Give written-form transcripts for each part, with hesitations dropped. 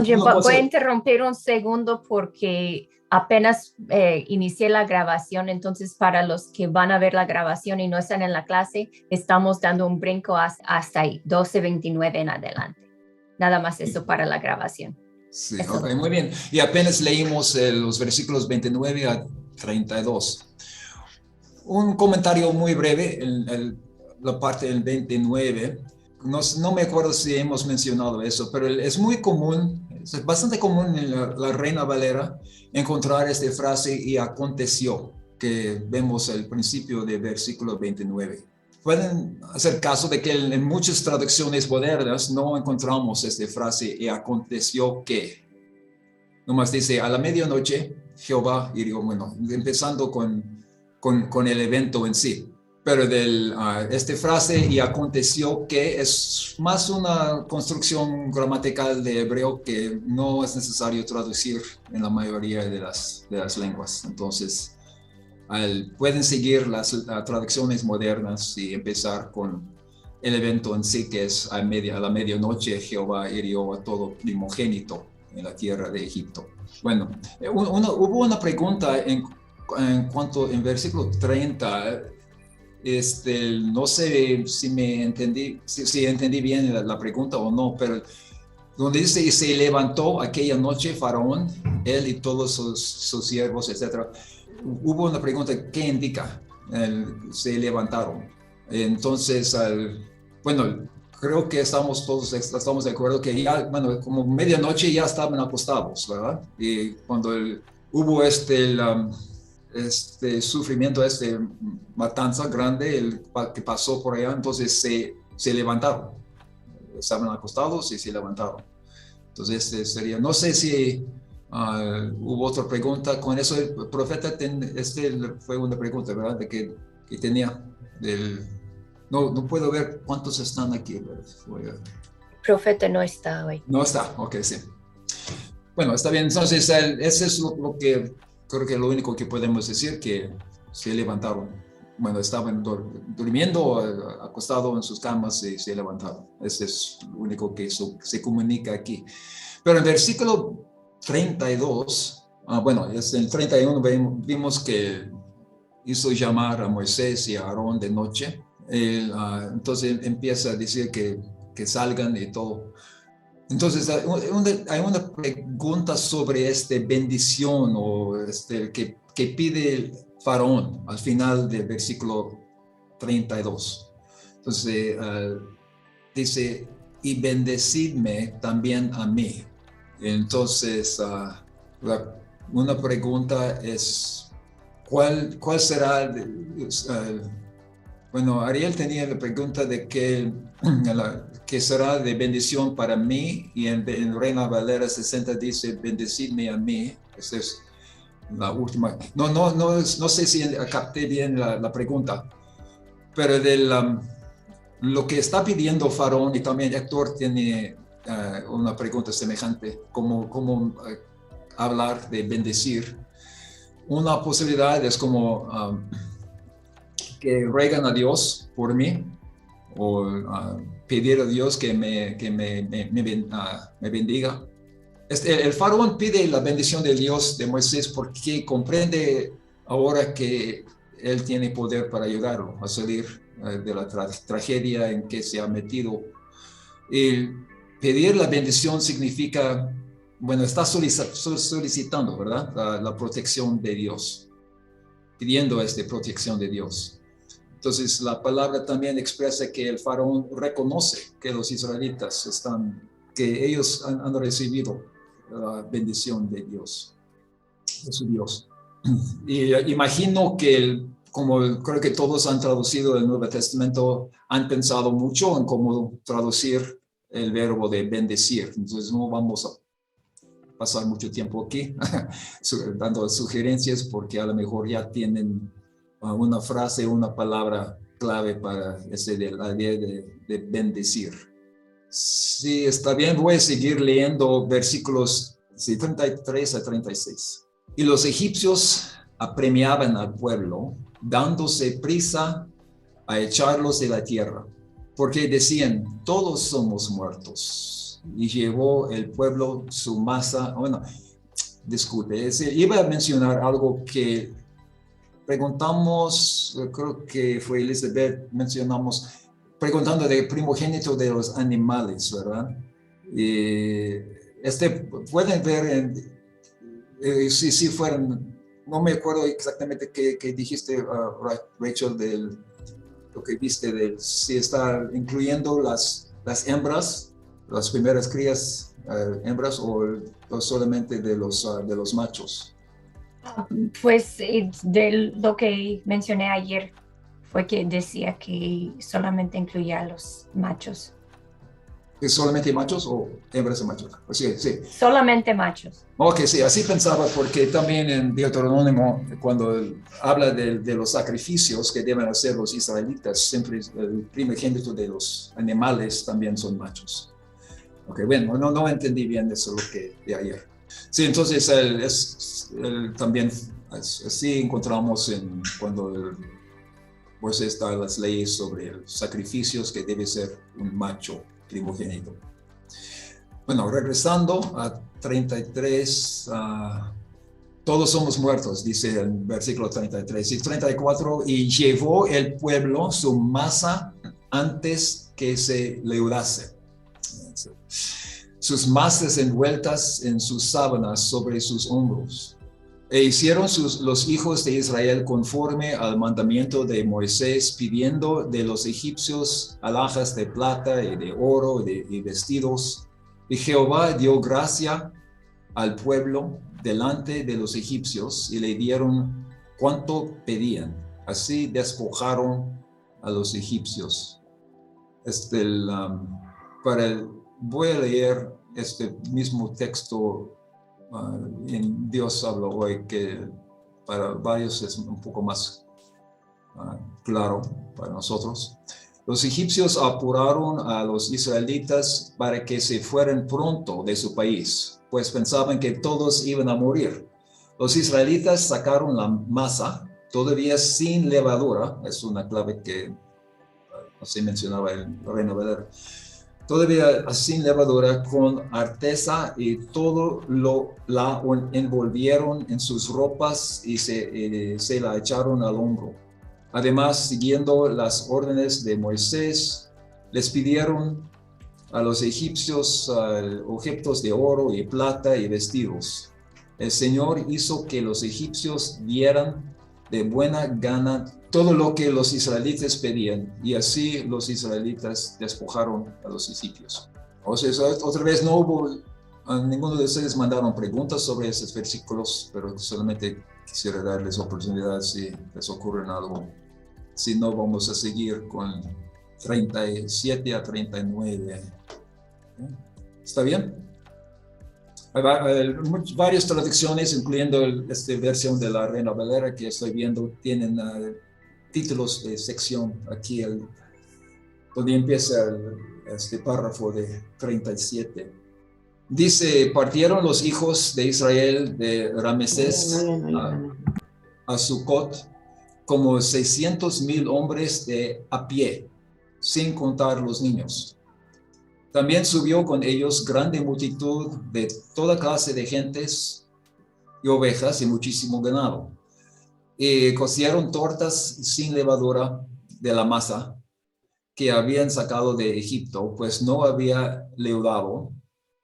Don Jim, una voy a cosa, interrumpir un segundo porque apenas inicié la grabación, entonces para los que van a ver la grabación y no están en la clase, estamos dando un brinco hasta ahí, 12:29 en adelante. Nada más eso para la grabación. sí, Eso ok, muy bien. Y apenas leímos los versículos 29 a 32. Un comentario muy breve en la parte del 29. No me acuerdo si hemos mencionado eso, pero es muy común, es bastante común en la Reina Valera encontrar esta frase "y aconteció", que vemos al principio del versículo 29. Pueden hacer caso de que en muchas traducciones modernas no encontramos esta frase "y aconteció que". Nomás dice "a la medianoche Jehová hirió", bueno, empezando con el evento en sí. Pero esta frase "y aconteció que" es más una construcción gramatical de hebreo que no es necesario traducir en la mayoría de las lenguas. Entonces, pueden seguir las traducciones modernas y empezar con el evento en sí, que es a la medianoche Jehová hirió a todo primogénito en la tierra de Egipto. Bueno, hubo una pregunta en cuanto en versículo 30. No sé si me entendí, si entendí bien la pregunta o no, pero donde dice "y se levantó aquella noche Faraón, él y todos sus siervos, etcétera", hubo una pregunta: ¿qué indica se levantaron? Entonces, bueno, creo que todos estamos de acuerdo que ya, bueno, como medianoche ya estaban acostados, ¿verdad? Y cuando hubo este sufrimiento, matanza grande que pasó por allá, entonces se levantaron, estaban acostados y se levantaron. Entonces sería, no sé si hubo otra pregunta con eso. El profeta, fue una pregunta, ¿verdad? Que tenía, no puedo ver cuántos están aquí. Profeta no está hoy. No está, ok, sí. Bueno, está bien, entonces ese es lo que creo que lo único que podemos decir, que se levantaron. Bueno, estaban durmiendo, acostados en sus camas y se levantaron. Ese es lo único que se comunica aquí. Pero en versículo 32, bueno, en el 31 vimos que hizo llamar a Moisés y a Aarón de noche. Entonces empieza a decir que salgan y todo. Entonces, hay una pregunta sobre bendición o que pide el Faraón al final del versículo 32. Entonces, dice: "y bendecidme también a mí". Entonces, una pregunta es: ¿cuál será? Bueno, Ariel tenía la pregunta de que será de bendición para mí, y en Reina Valera 60 dice "bendecidme a mí". Esa es la última. No sé si capté bien la pregunta, pero lo que está pidiendo Faraón, y también Héctor tiene una pregunta semejante, cómo hablar de bendecir. Una posibilidad es como que ruegan a Dios por mí, o pedir a Dios que me bendiga. El Faraón pide la bendición de Dios de Moisés porque comprende ahora que él tiene poder para ayudarlo a salir de la tragedia en que se ha metido. Y pedir la bendición significa, bueno, está solicitando, ¿verdad? La protección de Dios, pidiendo protección de Dios. Entonces, la palabra también expresa que el Faraón reconoce que los israelitas que ellos han recibido la bendición de Dios, de su Dios. Y imagino que, como creo que todos han traducido el Nuevo Testamento, han pensado mucho en cómo traducir el verbo de bendecir. Entonces, no vamos a pasar mucho tiempo aquí dando sugerencias, porque a lo mejor ya tienen una frase, una palabra clave para la idea de bendecir. Sí, está bien, voy a seguir leyendo versículos 33 a 36. "Y los egipcios apremiaban al pueblo, dándose prisa a echarlos de la tierra, porque decían: todos somos muertos. y llevó el pueblo su masa. Bueno, disculpe, iba a mencionar algo que preguntamos, creo que fue Elizabeth, mencionamos, preguntando de primogénito de los animales, ¿verdad? Pueden ver, si fueran, no me acuerdo exactamente qué dijiste, Rachel, de lo que viste, si está incluyendo las hembras, las primeras crías hembras, o solamente de los machos. Pues de lo que mencioné ayer fue que decía que solamente incluía a los machos. ¿Es solamente machos o hembras y machos? Sí, sí. Solamente machos. Ok, sí, así pensaba, porque también en Deuteronomio, cuando habla de los sacrificios que deben hacer los israelitas, siempre el primogénito de los animales también son machos. Ok, bueno, no entendí bien eso de ayer. Sí, entonces también así encontramos cuando pues están las leyes sobre los sacrificios que debe ser un macho primogénito. Bueno, regresando a 33, todos somos muertos, dice el versículo 33 y 34, y llevó el pueblo su masa antes que se leudase, sus masas envueltas en sus sábanas sobre sus hombros. E hicieron los hijos de Israel conforme al mandamiento de Moisés, pidiendo de los egipcios alhajas de plata y de oro y vestidos. Y Jehová dio gracia al pueblo delante de los egipcios y le dieron cuanto pedían. Así despojaron a los egipcios. Voy a leer este mismo texto en Dios habla hoy, que para varios es un poco más claro para nosotros. Los egipcios apuraron a los israelitas para que se fueran pronto de su país, pues pensaban que todos iban a morir. Los israelitas sacaron la masa, todavía sin levadura, es una clave que así mencionaba el Reino Valera, todavía sin levadura, con arteza, y todo la envolvieron en sus ropas y se la echaron al hombro. Además, siguiendo las órdenes de Moisés, les pidieron a los egipcios objetos de oro y plata y vestidos. El Señor hizo que los egipcios dieran de buena gana todo lo que los israelitas pedían, y así los israelitas despojaron a los egipcios. O sea, otra vez no hubo, ninguno de ustedes mandaron preguntas sobre esos versículos, pero solamente quisiera darles oportunidad si les ocurre algo. Si no, vamos a seguir con 37 a 39. ¿Está bien? Hay varias traducciones, incluyendo esta versión de la Reina Valera que estoy viendo, tienen títulos de sección aquí, donde empieza este párrafo de 37. Dice: partieron los hijos de Israel de Ramesés a Sucot como 600,000 hombres a pie, sin contar los niños. También subió con ellos grande multitud de toda clase de gentes y ovejas y muchísimo ganado. Y cocieron tortas sin levadura de la masa que habían sacado de Egipto, pues no había leudado,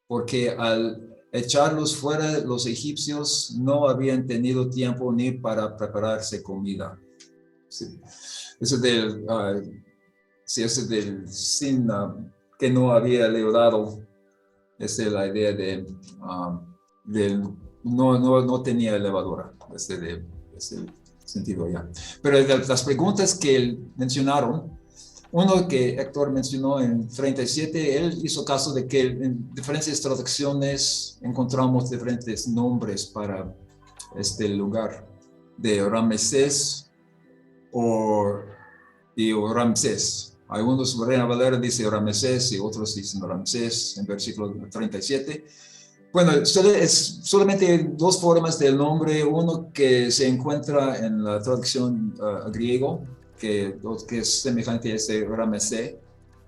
porque al echarlos fuera los egipcios no habían tenido tiempo ni para prepararse comida. Sí. Eso del sin que no había leudado, es la idea de no tenía levadura, ese sentido ya. Pero las preguntas que mencionaron, uno que Héctor mencionó en 37, él hizo caso de que en diferentes traducciones encontramos diferentes nombres para este lugar, de Ramesés o Ramsés. Algunos, Reina Valera dice Ramesés y otros dicen Ramsés en versículo 37. Bueno, es solamente dos formas del nombre, uno que se encuentra en la traducción griego, que es semejante a ese Ramesés,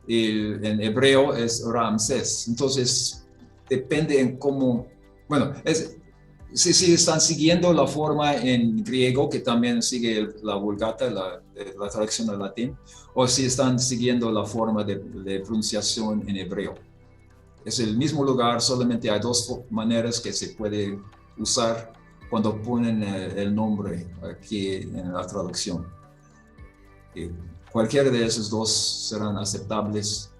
en hebreo es Ramsés. Entonces, depende en cómo, bueno, si están siguiendo la forma en griego, que también sigue la Vulgata, la traducción al latín, o si están siguiendo la forma de pronunciación en hebreo. Es el mismo lugar, solamente hay dos maneras que se puede usar cuando ponen el nombre aquí en la traducción. Cualquiera de esos dos serán aceptables.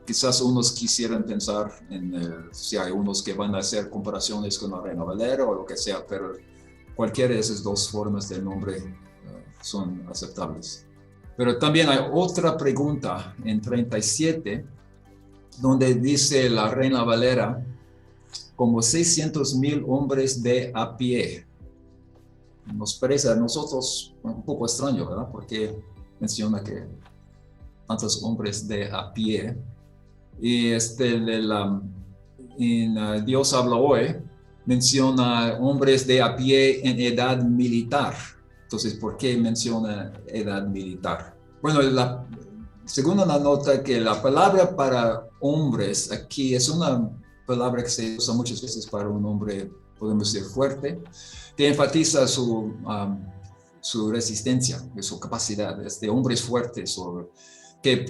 Quizás unos quisieran pensar en si hay unos que van a hacer comparaciones con la Reina Valera o lo que sea, pero cualquiera de esas dos formas del nombre son aceptables. Pero también hay otra pregunta en 37, donde dice la Reina Valera, como 600,000 hombres de a pie. Nos parece a nosotros un poco extraño, ¿verdad? Porque menciona que tantos hombres de a pie. Y en Dios habla hoy, menciona hombres de a pie en edad militar. Entonces, ¿por qué menciona edad militar? Bueno, según una nota, que la palabra para hombres aquí es una palabra que se usa muchas veces para un hombre, podemos decir, fuerte, que enfatiza su resistencia, su capacidad, de hombres fuertes o que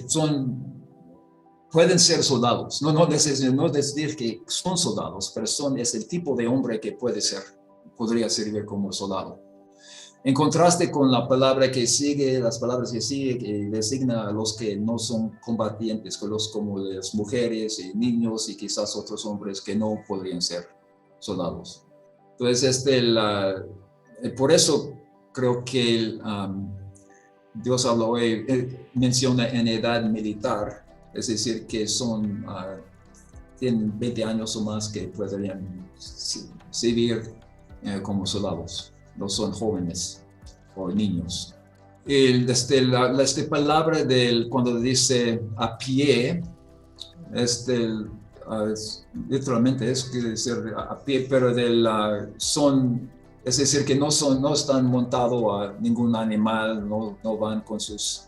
pueden ser soldados, no decir que son soldados, pero es el tipo de hombre que podría servir como soldado. En contraste con la palabra que sigue, las palabras que sigue, que designa a los que no son combatientes, como las mujeres y niños y quizás otros hombres que no podrían ser soldados. Entonces, por eso creo que Dios habló hoy, menciona en edad militar, es decir, que tienen 20 años o más que podrían servir como soldados. No son jóvenes o niños. Esta palabra cuando dice a pie, literalmente quiere decir a pie, pero es decir, que no están montados a ningún animal, no van con sus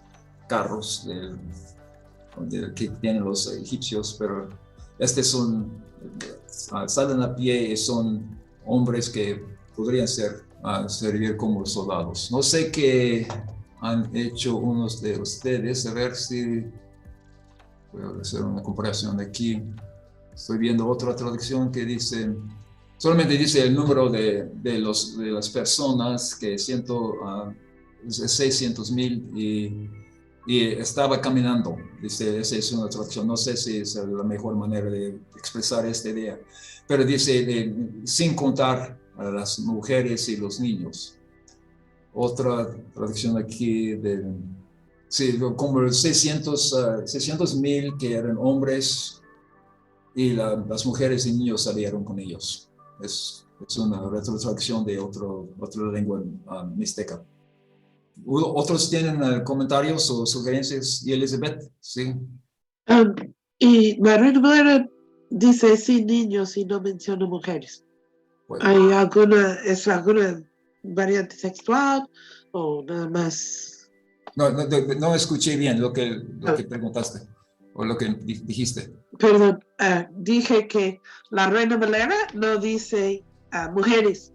carros que tienen los egipcios, pero salen a pie y son hombres que podrían servir como soldados. No sé qué han hecho unos de ustedes, a ver si voy a hacer una comparación aquí. Estoy viendo otra traducción que solamente dice el número de las personas, que 600,000 y estaba caminando. Dice, esa es una traducción, no sé si es la mejor manera de expresar esta idea, pero dice sin contar a las mujeres y los niños. Otra traducción aquí como 600,000 que eran hombres y las mujeres y niños salieron con ellos. Es una retrotraducción de otra lengua mixteca. ¿Otros tienen comentarios o sugerencias? ¿Y Elizabeth? Sí. Y la Reina Valera dice sin niños y no menciona mujeres. Bueno. ¿Hay alguna variante textual o nada más? No escuché bien lo que preguntaste o lo que dijiste. Perdón, dije que la Reina Valera no dice mujeres,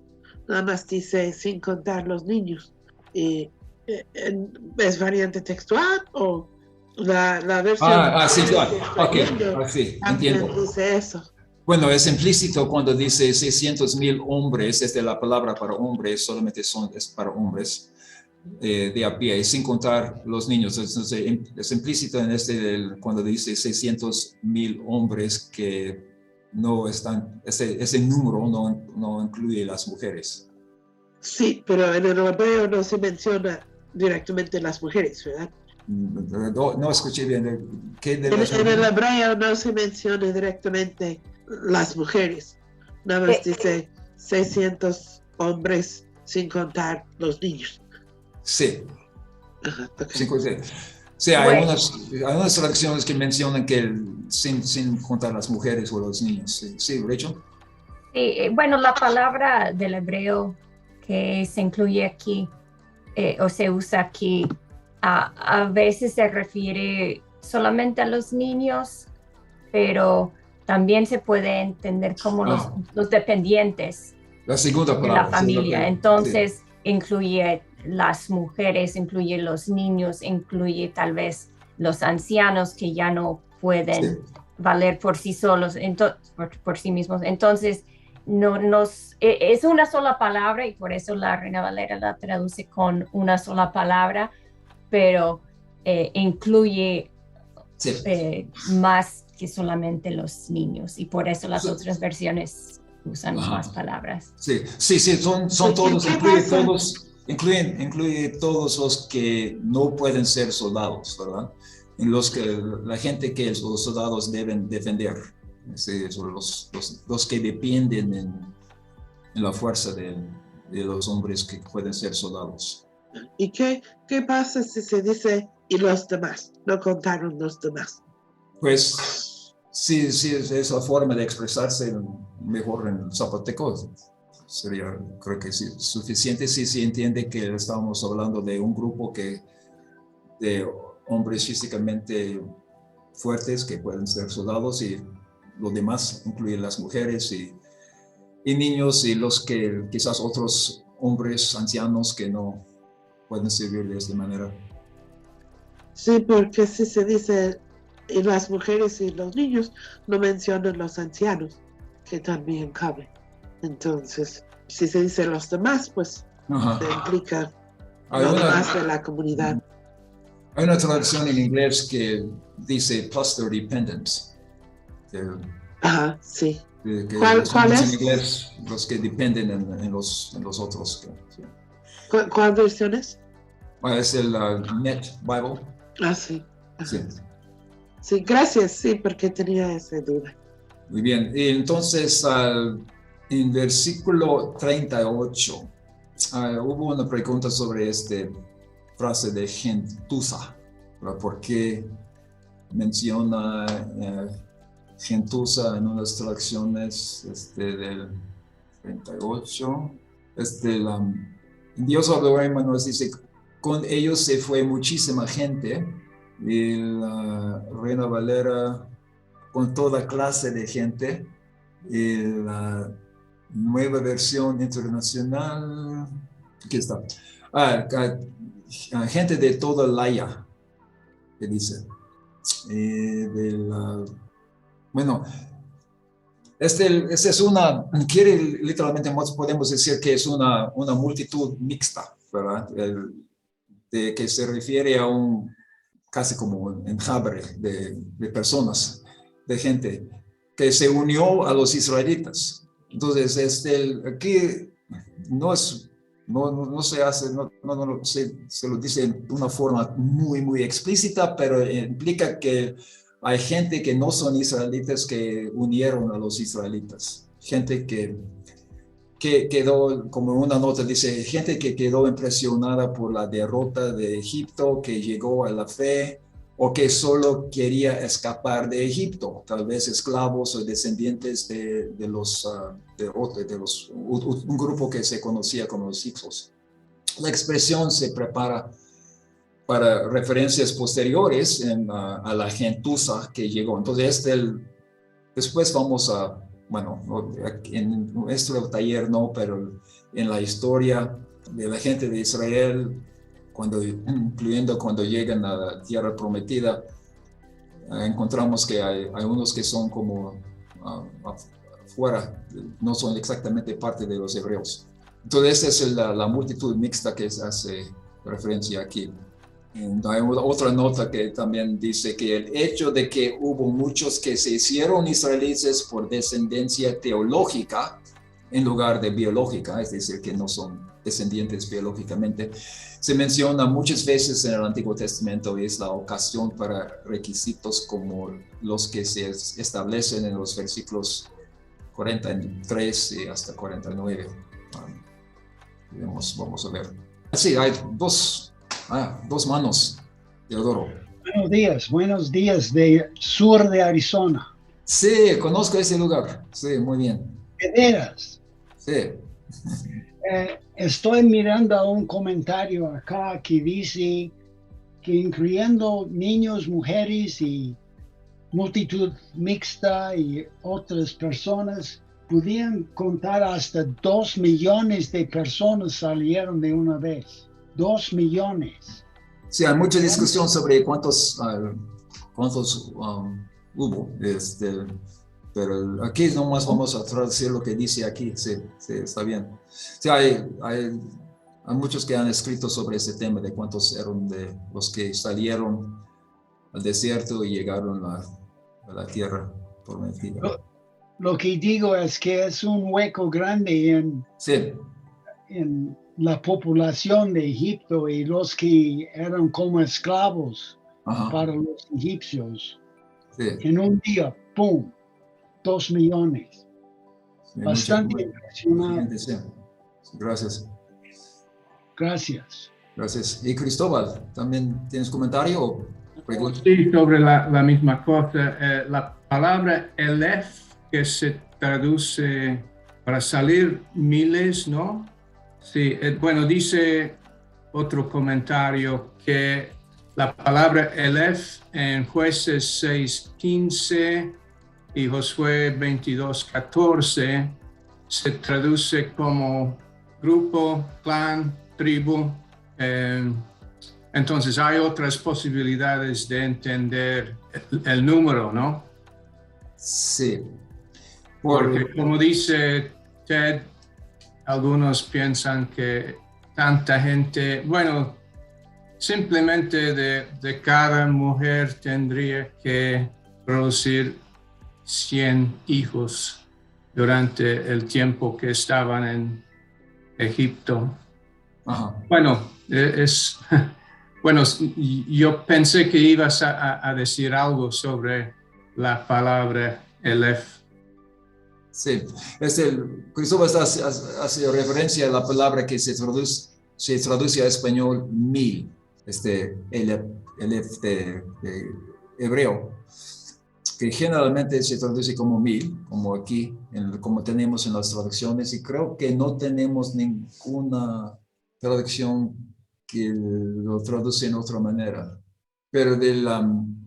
nada más dice sin contar los niños. ¿Es variante textual o la versión? Sí, claro. Ok, sí, entiendo. Dice eso. Bueno, es implícito cuando dice 600,000 hombres, la palabra para hombres, solamente es para hombres de a pie, sin contar los niños. Entonces, es implícito en cuando dice 600,000 hombres que no están, ese número no incluye las mujeres. Sí, pero en el hebreo no se menciona directamente las mujeres, ¿verdad? No escuché bien. En el hebreo no se menciona directamente las mujeres, nada más dice 600 hombres sin contar los niños. Sí. Ajá, okay. Sí, hay unas traducciones que mencionan que sin contar las mujeres o los niños. Sí, Rachel. Sí, bueno, la palabra del hebreo que se incluye aquí o se usa aquí, a veces se refiere solamente a los niños, pero también se puede entender como los dependientes La segunda de la palabra. familia. Sí, Entonces, incluye las mujeres, incluye los niños, incluye tal vez los ancianos que ya no pueden valer por sí solos, por sí mismos. Entonces, es una sola palabra y por eso la Reina Valera la traduce con una sola palabra, pero incluye más que solamente los niños y por eso las otras versiones usan más palabras. Sí, son todos, incluye todos los que no pueden ser soldados, ¿verdad? En los que la gente que los soldados deben defender, sí, son los que dependen en la fuerza de los hombres que pueden ser soldados. ¿Y qué pasa si se dice y los demás? No contaron los demás. Pues sí, es la forma de expresarse mejor en zapoteco. Sería, creo que sí, suficiente si se entiende que estamos hablando de un grupo de hombres físicamente fuertes que pueden ser soldados y los demás incluyen las mujeres y niños y los que quizás otros hombres ancianos que no pueden servir de esta manera. Sí, porque si se dice y las mujeres y los niños, no mencionan los ancianos, que también cabe. Entonces, si se dice los demás, pues se implica los demás de la comunidad. Hay una traducción en inglés que dice plus their dependents. Sí. ¿Cuál es? En inglés, los que dependen en los otros. Sí. ¿Cuál versión es? Es el Net Bible. Sí. Sí. Sí, gracias, sí, porque tenía esa duda. Muy bien, y entonces en versículo 38 hubo una pregunta sobre esta frase de gentuza, ¿por qué menciona gentuza en unas traducciones del 38? Dios Abraham nos dice, con ellos se fue muchísima gente, y la Reina Valera con toda clase de gente, y la nueva versión internacional, aquí está, gente de toda Laia, que dice, bueno, es una, literalmente podemos decir que es una multitud mixta, ¿verdad? Que se refiere a casi como un enjambre de personas, de gente que se unió a los israelitas. Entonces, aquí no se hace, se lo dice de una forma muy, muy explícita, pero implica que hay gente que no son israelitas que unieron a los israelitas. Gente que quedó, como una nota dice, gente que quedó impresionada por la derrota de Egipto, que llegó a la fe o que solo quería escapar de Egipto, tal vez esclavos o descendientes de un grupo que se conocía como los Hicsos. La expresión se prepara para referencias posteriores a la gentuza que llegó. Entonces, después vamos a, bueno, en nuestro taller no, pero en la historia de la gente de Israel, incluyendo cuando llegan a la tierra prometida, encontramos que hay unos que son como afuera, no son exactamente parte de los hebreos. Entonces, esa es la multitud mixta que se hace referencia aquí. Hay otra nota que también dice que el hecho de que hubo muchos que se hicieron israelitas por descendencia teológica en lugar de biológica, es decir, que no son descendientes biológicamente, se menciona muchas veces en el Antiguo Testamento y es la ocasión para requisitos como los que se establecen en los versículos 43 y hasta 49. Vamos a ver. Sí, hay dos manos, Teodoro. Buenos días de sur de Arizona. Sí, conozco ese lugar. Sí, muy bien. ¿De veras? Sí. Estoy mirando un comentario acá que dice que incluyendo niños, mujeres y multitud mixta y otras personas, podían contar hasta 2 millones de personas salieron de una vez. 2 millones. Sí, hay mucha discusión sobre cuántos hubo, pero aquí nomás vamos a traducir lo que dice aquí. Sí, está bien. Sí, hay muchos que han escrito sobre ese tema de cuántos eran de los que salieron al desierto y llegaron a la tierra prometida. Lo que digo es que es un hueco grande en la población de Egipto y los que eran como esclavos para los egipcios. Sí. En un día, ¡pum!, 2 millones. Sí, bastante impresionante. Sí. Gracias. Gracias. Y Cristóbal, ¿también tienes comentario o pregunta? Sí, sobre la misma cosa. La palabra Elef, que se traduce para salir miles, ¿no? Sí, bueno, dice otro comentario que la palabra Elef en Jueces 6:15 y Josué 22:14 se traduce como grupo, clan, tribu. Entonces hay otras posibilidades de entender el número, ¿no? Sí. Porque como dice Ted, algunos piensan que tanta gente, bueno, simplemente de cada mujer tendría que producir 100 hijos durante el tiempo que estaban en Egipto. Bueno, bueno, yo pensé que ibas a decir algo sobre la palabra Elef. Sí, Cristóbal hace referencia a la palabra que se traduce a español 1000, Elef de hebreo, que generalmente se traduce como 1000, como aquí, como tenemos en las traducciones, y creo que no tenemos ninguna traducción que lo traduce en otra manera. Pero en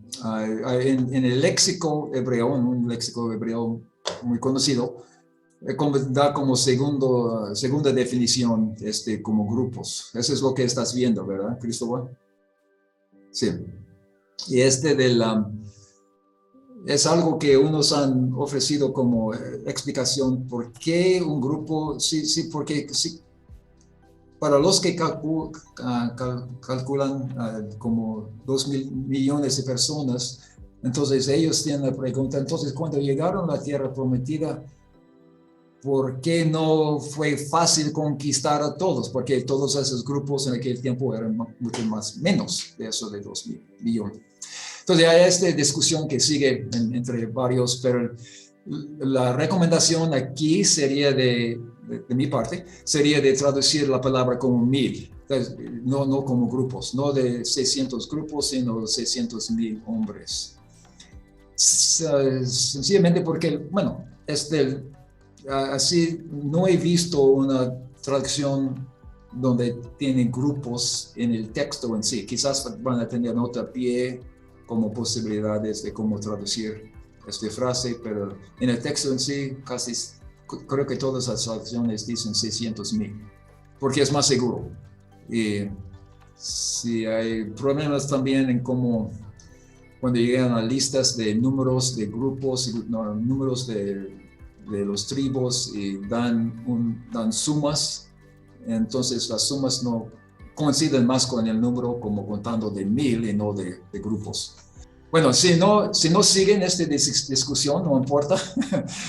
el léxico hebreo, un léxico hebreo muy conocido, da como segunda definición como grupos. Eso es lo que estás viendo, ¿verdad, Cristóbal? Sí. Y es algo que unos han ofrecido como explicación por qué un grupo, sí, porque sí, para los que calculan como 2 millones de personas, entonces ellos tienen la pregunta, entonces cuando llegaron a la tierra prometida, ¿por qué no fue fácil conquistar a todos? Porque todos esos grupos en aquel tiempo eran mucho menos de eso de 2 millones. Entonces hay esta discusión que sigue entre varios, pero la recomendación aquí sería de mi parte, sería de traducir la palabra como 1000, no como grupos, no de 600 grupos, sino 600,000 hombres. Sencillamente porque, bueno, así no he visto una traducción donde tienen grupos en el texto en sí. Quizás van a tener nota a pie como posibilidades de cómo traducir esta frase, pero en el texto en sí casi creo que todas las traducciones dicen 600,000, porque es más seguro. Y si hay problemas también en cómo cuando llegan a listas de números de grupos, números de los tribus y dan sumas, entonces las sumas no coinciden más con el número como contando de 1000 y no de grupos. Bueno, si no siguen esta discusión, no importa,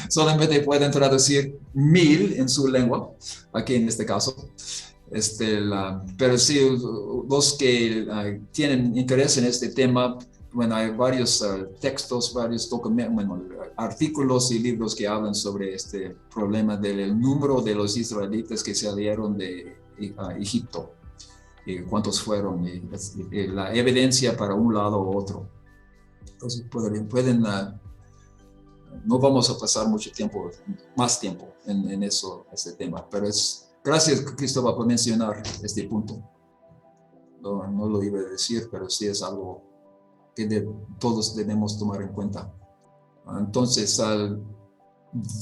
solamente pueden traducir 1000 en su lengua, aquí en este caso. Pero sí, los que tienen interés en este tema, bueno, hay varios textos, varios documentos, bueno, artículos y libros que hablan sobre este problema del número de los israelitas que salieron de Egipto, y cuántos fueron, y la evidencia para un lado u otro. Entonces pueden no vamos a pasar más tiempo en este tema, pero gracias, Cristóbal, por mencionar este punto. no lo iba a decir, pero sí es algo que todos debemos tomar en cuenta. Entonces,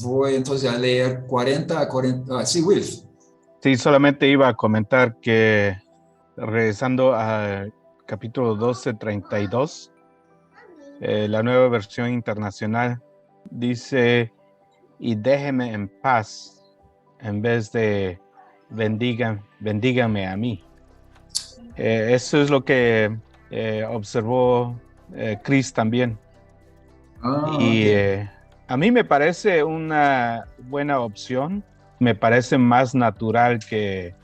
voy entonces a leer 40 a 40. Sí, Will. Sí, solamente iba a comentar que regresando al capítulo 12:32, la nueva versión internacional dice, y déjeme en paz, en vez de bendígame a mí. Eso es lo que observó Chris también. Y Okay. A mí me parece una buena opción. Me parece más natural que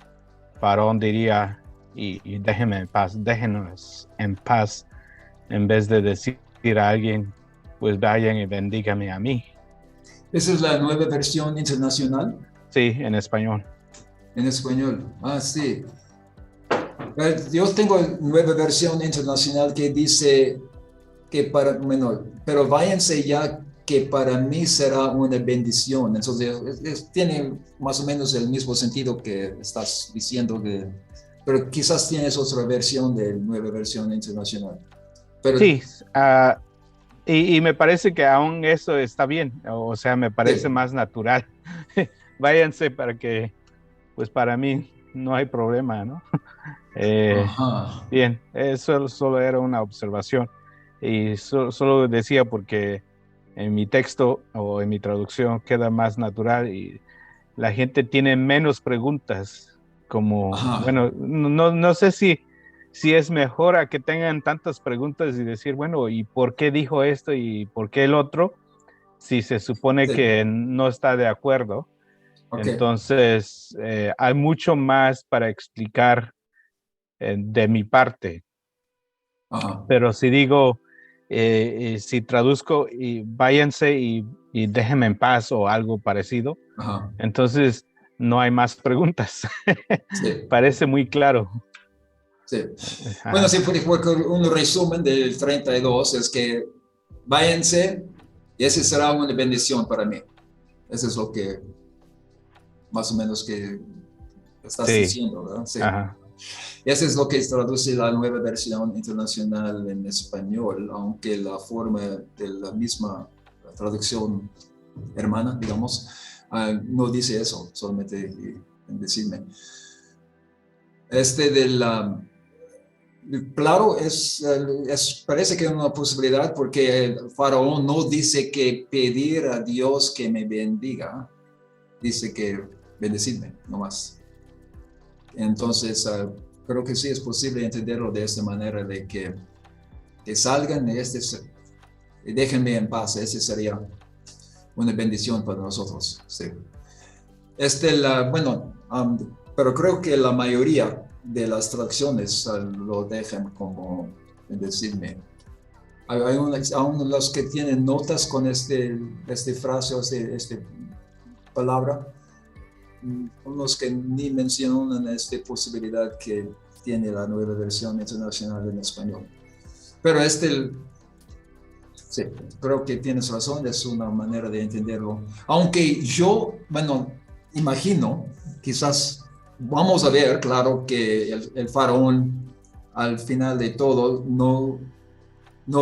Faraón diría, y déjenme en paz, déjenos en paz, en vez de decir a alguien, pues vayan y bendígame a mí. ¿Esa es la nueva versión internacional? Sí, en español. En español, sí. Yo tengo nueva versión internacional que dice que pero váyanse ya, que para mí será una bendición. Entonces, tiene más o menos el mismo sentido que estás diciendo, pero quizás tienes otra versión de nueva versión internacional. Pero, sí, y me parece que aún eso está bien, o sea, me parece más natural. Váyanse para que, pues para mí no hay problema, ¿no? Bien, eso solo era una observación. Y solo decía porque en mi texto o en mi traducción queda más natural y la gente tiene menos preguntas, como, bueno, no sé si es mejor a que tengan tantas preguntas y decir, bueno, ¿y por qué dijo esto y por qué el otro? Si se supone que no está de acuerdo. Okay. Entonces, hay mucho más para explicar de mi parte. Pero si digo, si traduzco y váyanse y déjenme en paz o algo parecido, entonces no hay más preguntas. Sí. Parece muy claro. Sí. Bueno, sí, un resumen del 32 es que váyanse y ese será una bendición para mí. Eso es lo que más o menos que estás diciendo, ¿verdad? Sí. Eso es lo que traduce la nueva versión internacional en español, aunque la forma de la misma traducción hermana, digamos, no dice eso, solamente decirme. Claro, parece que es una posibilidad porque el faraón no dice que pedir a Dios que me bendiga, dice que bendecirme, no más. Entonces, creo que sí es posible entenderlo de esta manera, de que salgan y déjenme en paz. Ese sería una bendición para nosotros. Sí. Pero creo que la mayoría de las traducciones lo dejan como bendecirme. Aún los que tienen notas con este frase o esta palabra, unos que ni mencionan esta posibilidad que tiene la nueva versión internacional en español. Pero sí, creo que tienes razón, es una manera de entenderlo. Aunque yo, imagino, quizás vamos a ver, claro, que el faraón al final de todo no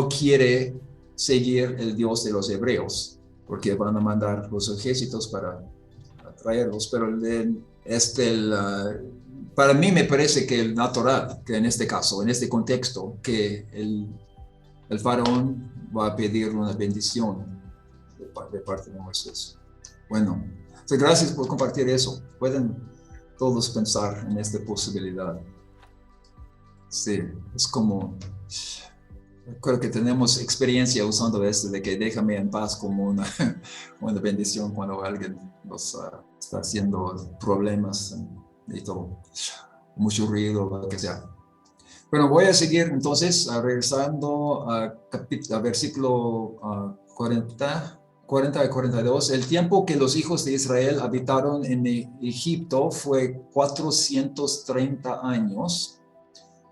quiere seguir el Dios de los hebreos, porque van a mandar los ejércitos para traerlos, pero para mí me parece que el natural, que en este caso, en este contexto, que el faraón va a pedir una bendición de parte de Moisés. Bueno, gracias por compartir eso. Pueden todos pensar en esta posibilidad. Sí, es como, creo que tenemos experiencia usando esto de que déjame en paz como una bendición cuando alguien nos está haciendo problemas y todo, mucho ruido, lo que sea. Bueno, voy a seguir entonces regresando a versículo 40 y 42. El tiempo que los hijos de Israel habitaron en Egipto fue 430 años.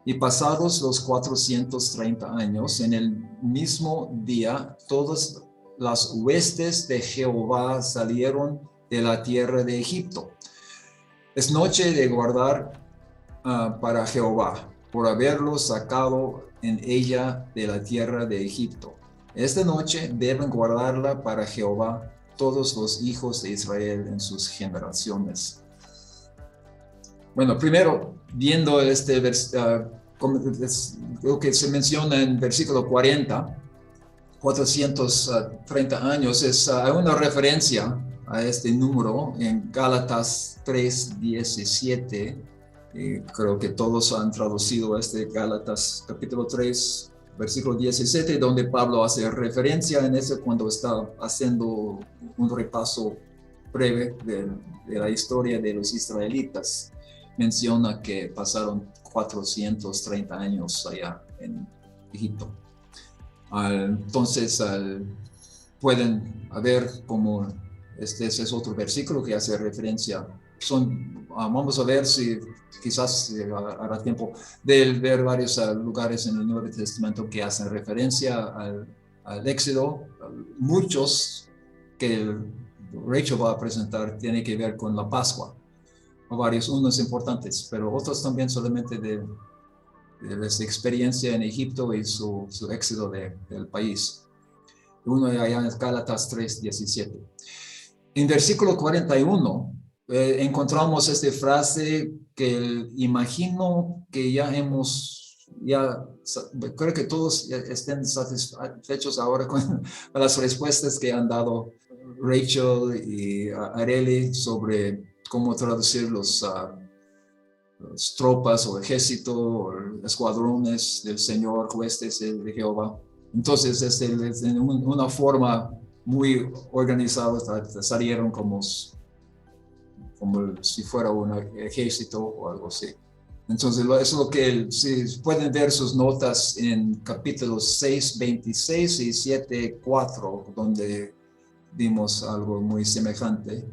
Y pasados los 430 años, en el mismo día, todas las huestes de Jehová salieron de la tierra de Egipto. Es noche de guardar para Jehová. por haberlos sacado en ella de la tierra de Egipto. Esta noche deben guardarla para Jehová todos los hijos de Israel en sus generaciones. Bueno, primero, viendo lo que se menciona en versículo 40, 430 años, hay una referencia a este número en Gálatas 3:17. Creo que todos han traducido Gálatas capítulo 3, versículo 17, donde Pablo hace referencia en eso cuando está haciendo un repaso breve de la historia de los israelitas. Menciona que pasaron 430 años allá en Egipto. Entonces, pueden ver como este es otro versículo que hace referencia. Vamos a ver si quizás hará tiempo de ver varios lugares en el Nuevo Testamento que hacen referencia al Éxodo. Muchos que Rachel va a presentar tienen que ver con la Pascua. Varios, unos importantes, pero otros también solamente de esa experiencia en Egipto y su éxodo del país. Uno allá en Gálatas 3:17. En versículo 41 encontramos esta frase que imagino que creo que todos estén satisfechos ahora con las respuestas que han dado Rachel y Areli sobre cómo traducir las tropas o ejército o escuadrones del Señor, huestes de Jehová. Entonces, en una forma muy organizada, salieron como si fuera un ejército o algo así. Entonces, eso es lo que si pueden ver sus notas en capítulos 6:26 y 7:4, donde vimos algo muy semejante.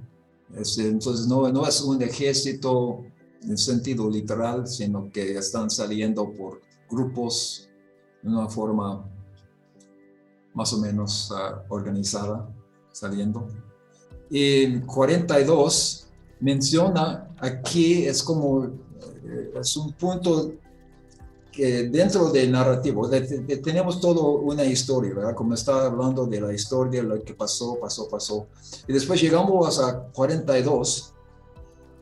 Entonces no es un ejército en sentido literal, sino que están saliendo por grupos de una forma más o menos organizada, saliendo. Y 42 menciona aquí, es un punto que dentro del narrativo, tenemos todo una historia, ¿verdad? Como está hablando de la historia, lo que pasó. Y después llegamos a 42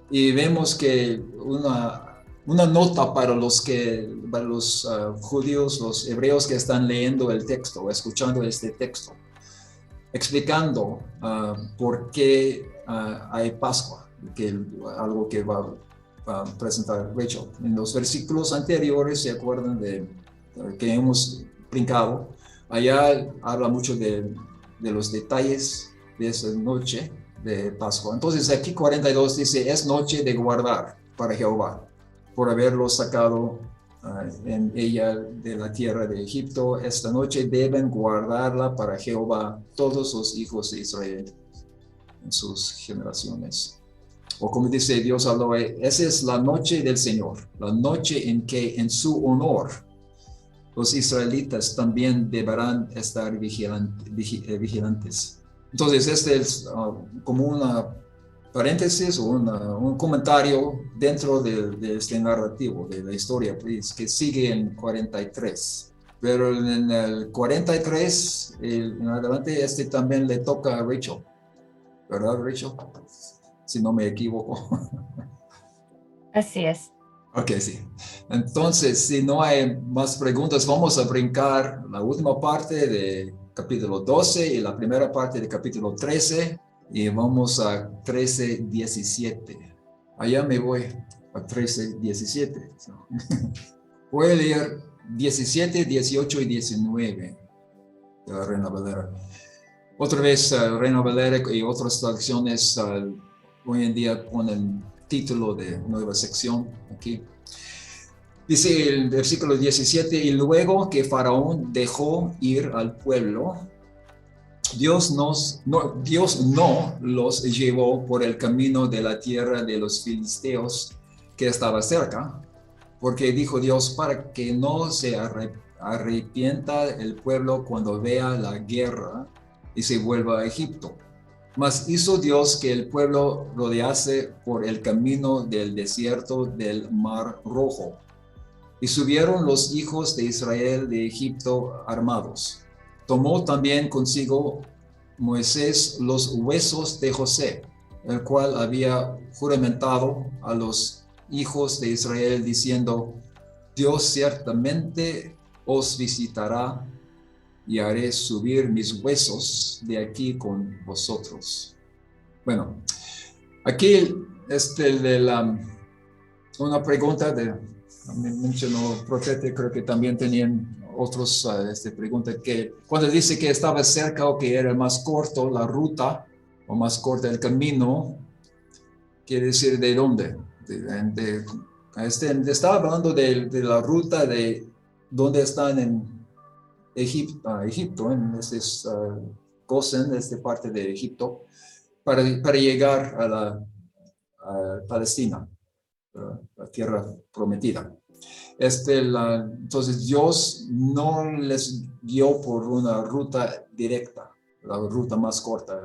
y vemos que una nota para los judíos, los hebreos que están leyendo el texto, escuchando este texto, explicando por qué hay Pascua, algo que va a presentar Rachel. En los versículos anteriores, ¿se acuerdan que hemos brincado? Allá habla mucho de los detalles de esa noche de Pascua. Entonces aquí 42 dice, es noche de guardar para Jehová, por haberlos sacado en ella de la tierra de Egipto. Esta noche deben guardarla para Jehová todos los hijos de Israel en sus generaciones. O como dice Dios habló, esa es la noche del Señor, la noche en que en su honor los israelitas también deberán estar vigilantes. Entonces este es como una paréntesis o un comentario dentro de este narrativo, de la historia, pues, que sigue en 43. Pero en el 43, en adelante, también le toca a Rachel, ¿verdad, Rachel? Si no me equivoco. Así es. Ok, sí. Entonces, si no hay más preguntas, vamos a brincar la última parte de capítulo 12 y la primera parte de capítulo 13 y vamos a 13:17. Allá me voy a 13:17. Voy a leer 17, 18 y 19 de la Reina Valera. Otra vez, Reina Valera y otras traducciones hoy en día ponen título de nueva sección aquí. Dice el versículo 17, y luego que Faraón dejó ir al pueblo, Dios no los llevó por el camino de la tierra de los filisteos que estaba cerca, porque dijo Dios, para que no se arrepienta el pueblo cuando vea la guerra y se vuelva a Egipto. Mas hizo Dios que el pueblo rodease por el camino del desierto del Mar Rojo. Y subieron los hijos de Israel de Egipto armados. Tomó también consigo Moisés los huesos de José, el cual había juramentado a los hijos de Israel diciendo: Dios ciertamente os visitará y haré subir mis huesos de aquí con vosotros. Bueno, aquí una pregunta me mencionó Profeta, creo que también tenían otros preguntas, que cuando dice que estaba cerca o que era más corto la ruta o más corto el camino, quiere decir ¿de dónde? Estaba hablando de la ruta de donde están en Egipto, en Gosén, esta parte de Egipto, para llegar a Palestina, la tierra prometida. Entonces Dios no les guió por una ruta directa, la ruta más corta.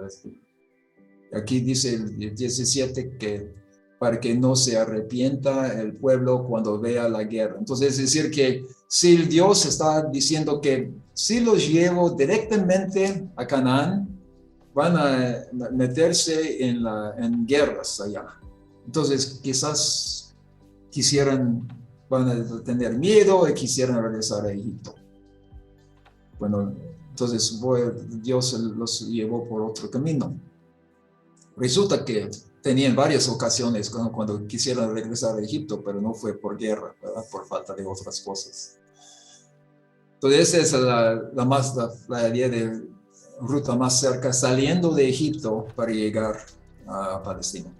Aquí dice el 17 que para que no se arrepienta el pueblo cuando vea la guerra. Entonces es decir que si Dios está diciendo que si los llevo directamente a Canaán, van a meterse en guerras allá. Entonces quizás van a tener miedo y quisieran regresar a Egipto. Bueno, entonces Dios los llevó por otro camino. Resulta que tenían varias ocasiones cuando quisieran regresar a Egipto, pero no fue por guerra, ¿verdad? Por falta de otras cosas. Entonces esa es la idea de ruta más cerca, saliendo de Egipto para llegar a Palestina.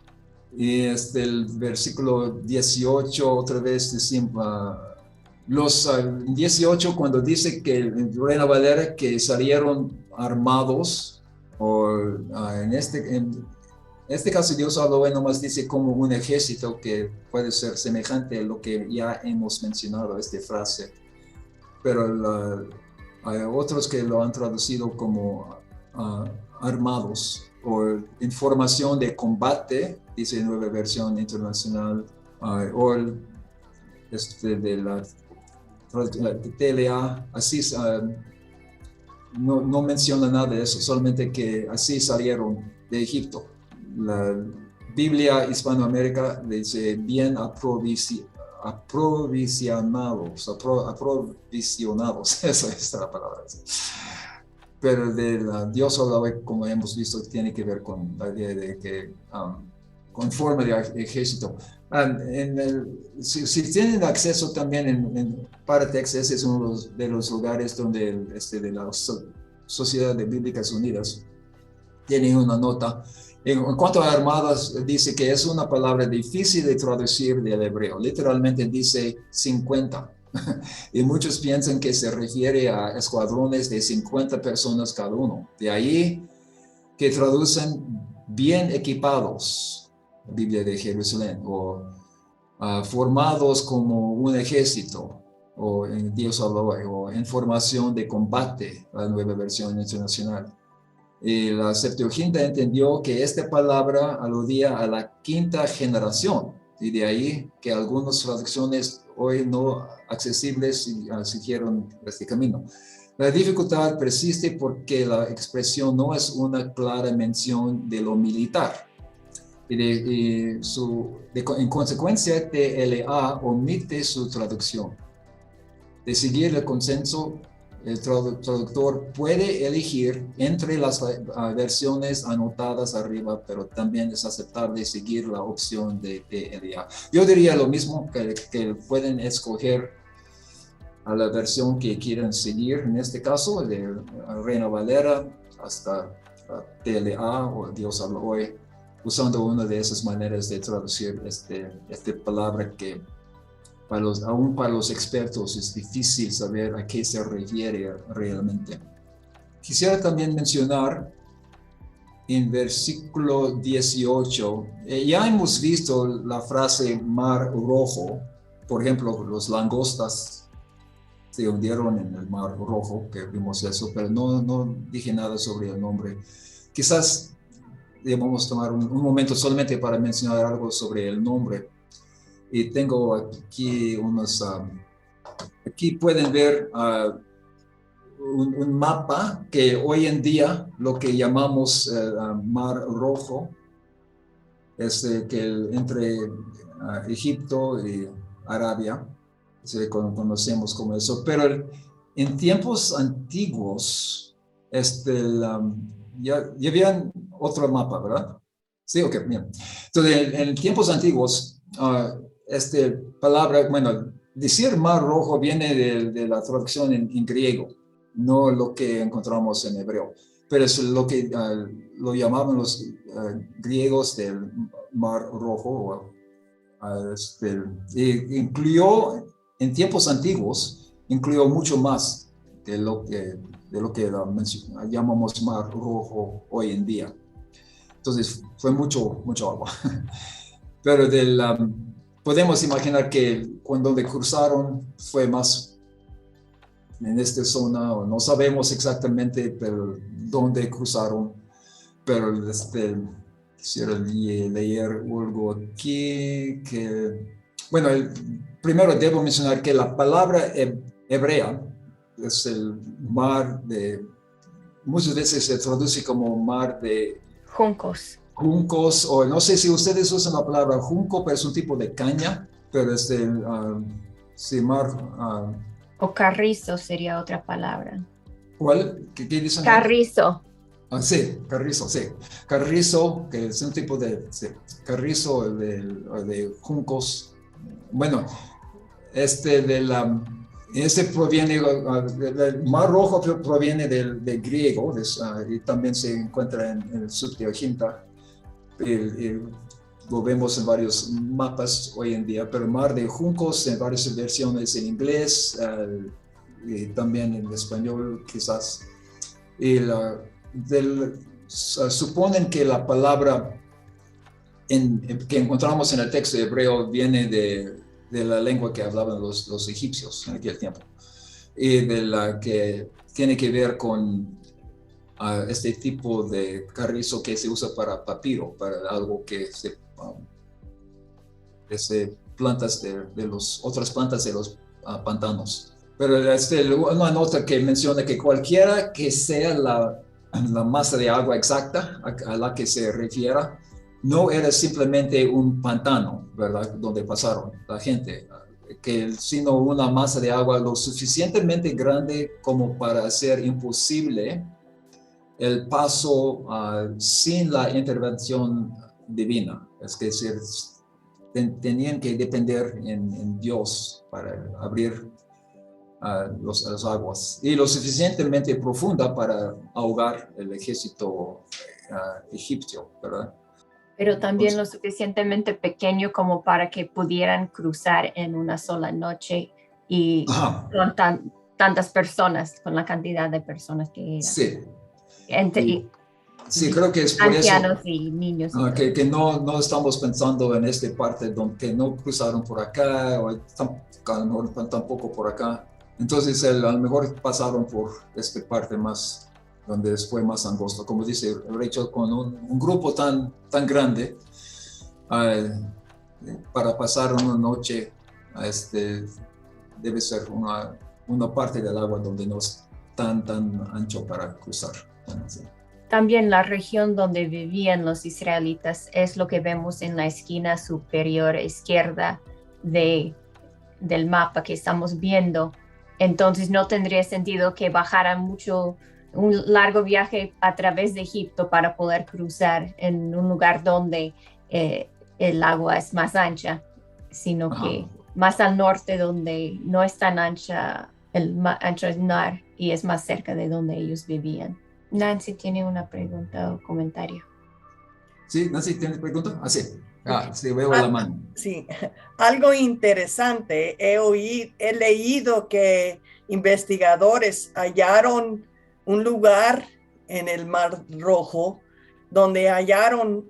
Y el versículo 18, otra vez decimos, los 18, cuando dice que en Reina Valera que salieron armados, o en este caso Dios habló, nomás dice como un ejército que puede ser semejante a lo que ya hemos mencionado, esta frase. Pero hay otros que lo han traducido como armados, o información de combate, dice Nueva Versión Internacional, o de la TLA, así no menciona nada de eso, solamente que así salieron de Egipto. La Biblia Hispanoamérica dice bien aprovisionados, esa es la palabra. Pero Dios hablaba, como hemos visto, tiene que ver con la idea de que con forma de ejército. Si tienen acceso también en Paratext, ese es uno de los lugares donde de la Sociedad de Bíblicas Unidas tiene una nota. En cuanto a armadas, dice que es una palabra difícil de traducir del hebreo. Literalmente dice 50. Y muchos piensan que se refiere a escuadrones de 50 personas cada uno. De ahí que traducen bien equipados, la Biblia de Jerusalén, o formados como un ejército, o en Dios habló, o en formación de combate, la Nueva Versión Internacional. Y la Septuaginta entendió que esta palabra aludía a la quinta generación, y de ahí que algunas traducciones hoy no accesibles siguieron este camino. La dificultad persiste porque la expresión no es una clara mención de lo militar. En consecuencia, TLA omite su traducción. De seguir el consenso, el traductor puede elegir entre las versiones anotadas arriba, pero también es aceptable seguir la opción de TLA. Yo diría lo mismo, que pueden escoger a la versión que quieran seguir, en este caso, de Reina Valera hasta TLA o Dios habla hoy, usando una de esas maneras de traducir esta palabra que aún para los expertos es difícil saber a qué se refiere realmente. Quisiera también mencionar en versículo 18, ya hemos visto la frase Mar Rojo, por ejemplo, los langostas se hundieron en el Mar Rojo, que vimos eso, pero no dije nada sobre el nombre. Quizás debemos tomar un momento solamente para mencionar algo sobre el nombre. Y tengo aquí unos aquí pueden ver un mapa que hoy en día lo que llamamos Mar Rojo, entre Egipto y Arabia, conocemos como eso, pero en tiempos antiguos, ya habían otro mapa, ¿verdad? Sí, ok, bien. Entonces, en tiempos antiguos, palabra, bueno, decir Mar Rojo viene de la traducción en griego, no lo que encontramos en hebreo, pero es lo que lo llamaban los griegos del Mar Rojo. Incluyó, en tiempos antiguos, incluyó mucho más de lo que llamamos Mar Rojo hoy en día. Entonces, fue mucho agua. Pero podemos imaginar que cuando cruzaron fue más en esta zona, o no sabemos exactamente pero dónde cruzaron, pero quisiera leer algo aquí bueno, primero debo mencionar que la palabra hebrea es el mar muchas veces se traduce como mar de juncos, o no sé si ustedes usan la palabra junco, pero es un tipo de caña, pero es mar. O carrizo sería otra palabra. ¿Cuál? ¿Qué dicen? Carrizo. Sí, carrizo, sí. Carrizo, que es un tipo de carrizo de juncos. Bueno, proviene, el Mar Rojo proviene del griego, y también se encuentra en el Septuaginta. Lo vemos en varios mapas hoy en día, pero Mar de Juncos en varias versiones en inglés y también en español quizás. Suponen que la palabra que encontramos en el texto hebreo viene de la lengua que hablaban los egipcios en aquel tiempo, y de la que tiene que ver con este tipo de carrizo que se usa para papiro, para algo que plantas de otras plantas de los pantanos. Pero una nota que menciona que cualquiera que sea la masa de agua exacta a la que se refiera, no era simplemente un pantano, ¿verdad?, donde pasaron la gente, sino una masa de agua lo suficientemente grande como para hacer imposible el paso sin la intervención divina. Es decir, tenían que depender en Dios para abrir las aguas, y lo suficientemente profunda para ahogar el ejército egipcio, ¿verdad? Pero también lo suficientemente pequeño como para que pudieran cruzar en una sola noche y con tantas personas, con la cantidad de personas que eran. Sí. Sí, creo que es por ancianos eso y niños. que no estamos pensando en esta parte donde no cruzaron por acá, o a lo mejor tampoco por acá. Entonces, a lo mejor pasaron por esta parte más, donde fue más angosto. Como dice Rachel, con un grupo tan grande, para pasar una noche, debe ser una parte del agua donde no es tan ancho para cruzar. Sí. También la región donde vivían los israelitas es lo que vemos en la esquina superior izquierda del mapa que estamos viendo. Entonces no tendría sentido que bajaran un largo viaje a través de Egipto para poder cruzar en un lugar donde el agua es más ancha, sino que más al norte, donde no es tan ancha el mar y es más cerca de donde ellos vivían. Nancy tiene una pregunta o comentario. Sí, Nancy, ¿tienes pregunta? Sí, veo la mano. Sí, algo interesante. He leído que investigadores hallaron un lugar en el Mar Rojo donde hallaron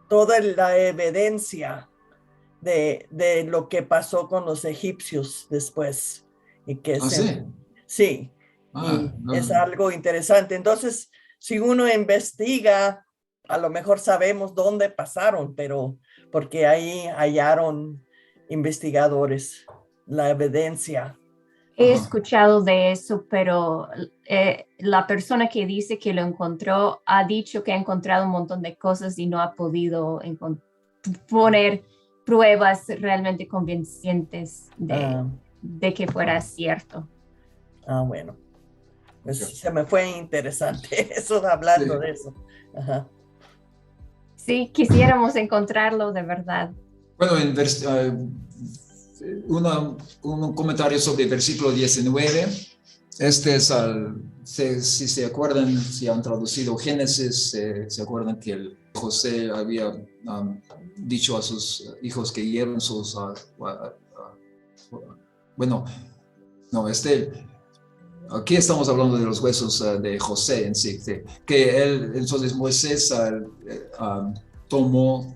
toda la evidencia de lo que pasó con los egipcios después. Y que sí. Es algo interesante. Entonces, si uno investiga, a lo mejor sabemos dónde pasaron, pero porque ahí hallaron investigadores. la evidencia. He escuchado de eso, pero la persona que dice que lo encontró ha dicho que ha encontrado un montón de cosas y no ha podido poner pruebas realmente convincentes de que fuera cierto. Bueno. Pues se me fue interesante eso, hablando de eso. Ajá. Sí, quisiéramos encontrarlo de verdad. Bueno, un comentario sobre el versículo 19. Este es si se acuerdan, si han traducido Génesis, se acuerdan que José había dicho a sus hijos que hicieron sus... aquí estamos hablando de los huesos de José en sí, que entonces Moisés tomó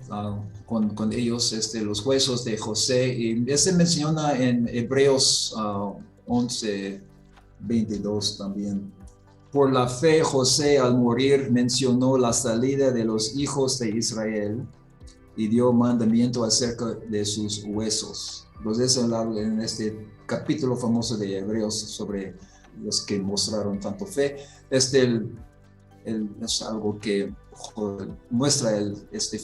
con ellos los huesos de José, y se menciona en Hebreos 11:22 también. Por la fe José al morir mencionó la salida de los hijos de Israel y dio mandamiento acerca de sus huesos. Entonces en este capítulo famoso de Hebreos sobre los que mostraron tanto fe, es algo que muestra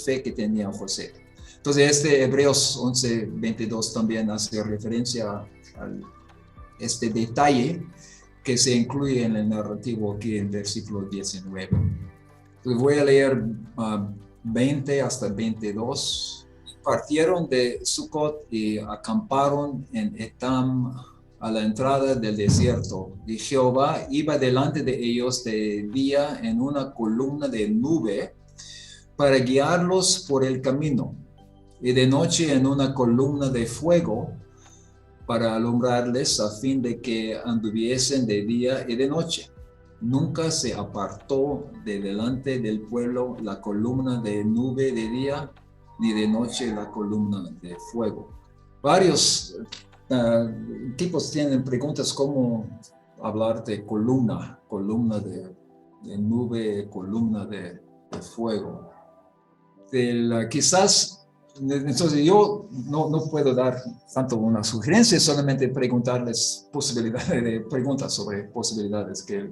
fe que tenía José. Entonces Hebreos 11:22 también hace referencia a este detalle que se incluye en el narrativo aquí en versículo 19. Entonces voy a leer 20 hasta 22. Partieron de Sucot y acamparon en Etam a la entrada del desierto, y Jehová iba delante de ellos de día en una columna de nube para guiarlos por el camino, y de noche en una columna de fuego para alumbrarles, a fin de que anduviesen de día y de noche. Nunca se apartó de delante del pueblo la columna de nube de día, ni de noche la columna de fuego. Varios tipos tienen preguntas cómo hablar de columna de nube, columna de fuego. Quizás, entonces yo no puedo dar tanto una sugerencia, solamente preguntarles preguntas sobre posibilidades que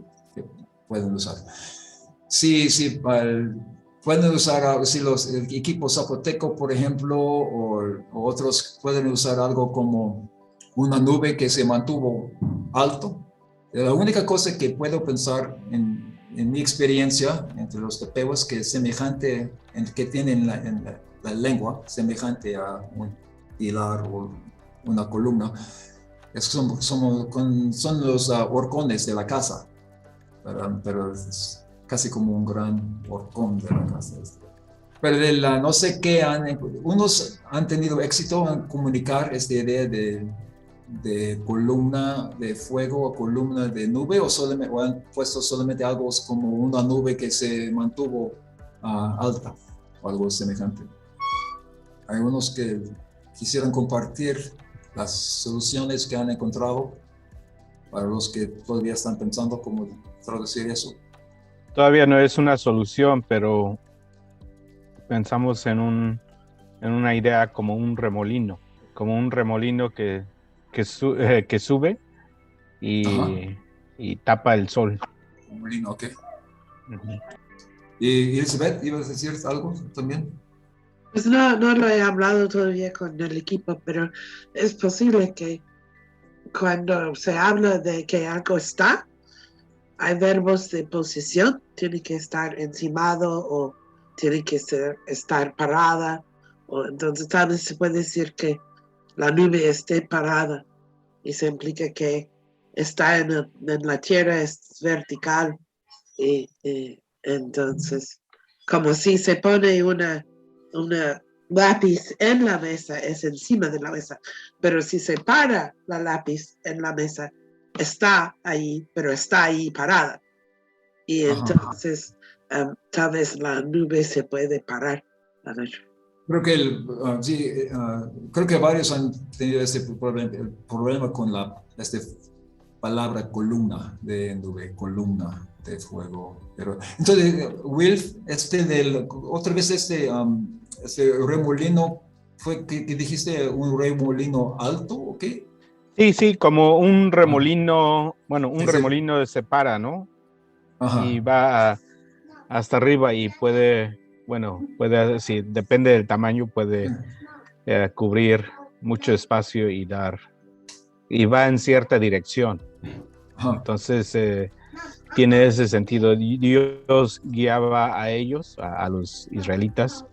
pueden usar. Si pueden usar, si el equipo zapoteco, por ejemplo, o otros pueden usar algo como una nube que se mantuvo alto. La única cosa que puedo pensar en mi experiencia entre los tepehuas que es semejante, que tienen en la lengua, semejante a un pilar o una columna, son los horcones de la casa, pero es casi como un gran horcón de la casa. Pero no sé qué unos han tenido éxito en comunicar esta idea de columna de fuego o columna de nube, o han puesto solamente algo como una nube que se mantuvo alta o algo semejante. Hay unos que quisieran compartir las soluciones que han encontrado para los que todavía están pensando cómo traducir eso. Todavía no es una solución, pero pensamos en una idea como un remolino que sube y tapa el sol. Un molino, ok. Uh-huh. ¿Y Elizabeth, ibas a decir algo también? Pues no lo he hablado todavía con el equipo, pero es posible que cuando se habla de que algo está, hay verbos de posición, tiene que estar encimado o tiene que estar parada, o entonces tal vez se puede decir que la nube esté parada y se implica que está en la tierra, es vertical, y entonces como si se pone una lápiz en la mesa, es encima de la mesa, pero si se para la lápiz en la mesa, está ahí, pero está ahí parada. Y entonces tal vez la nube se puede parar. Creo que creo que varios han tenido este problema con esta palabra columna de nube, columna de fuego. Pero entonces, Will, otra vez este remolino fue que dijiste un remolino alto, ¿o qué? Sí, como un remolino, bueno, un remolino separa, ¿no? Ajá. Y va hasta arriba y puede, si depende del tamaño, puede cubrir mucho espacio y va en cierta dirección. Ajá. Entonces, tiene ese sentido. Dios guiaba a ellos, a los israelitas,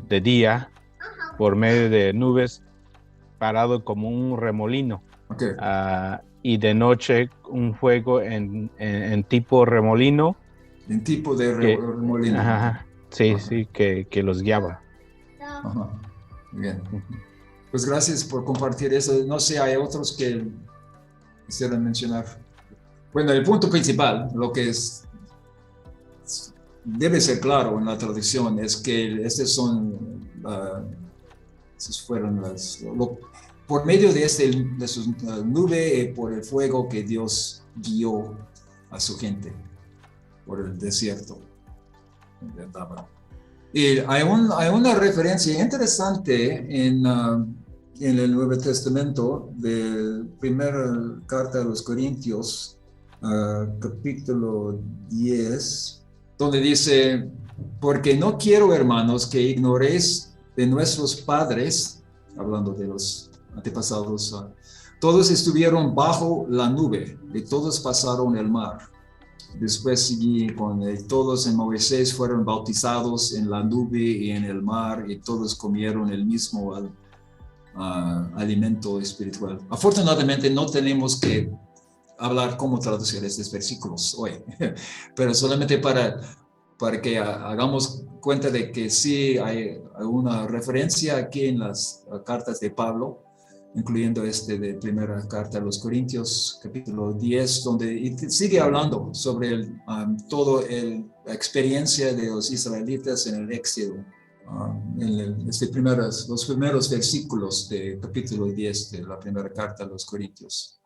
de día, por medio de nubes, parado como un remolino. Okay. Y de noche un fuego en tipo remolino. En tipo de remolino. Ajá, sí, ajá. Sí, que los guiaba. Ajá. Bien. Pues gracias por compartir eso. No sé, hay otros que quisieran mencionar. Bueno, el punto principal, lo que debe ser claro en la traducción, es que estos fueron por medio de su nube, por el fuego que Dios guió a su gente por el desierto. Y hay una referencia interesante en el Nuevo Testamento de primera carta a los Corintios, capítulo 10, donde dice: porque no quiero, hermanos, que ignoréis de nuestros padres, hablando de los antepasados, todos estuvieron bajo la nube y todos pasaron el mar. Después seguí con todos en Moisés fueron bautizados en la nube y en el mar, y todos comieron el mismo alimento espiritual. Afortunadamente no tenemos que hablar cómo traducir estos versículos hoy, pero solamente para que hagamos cuenta de que sí hay una referencia aquí en las cartas de Pablo, incluyendo de primera carta a los Corintios, capítulo 10, donde sigue hablando sobre toda la experiencia de los israelitas en el éxodo, en los primeros versículos del capítulo 10 de la primera carta a los Corintios.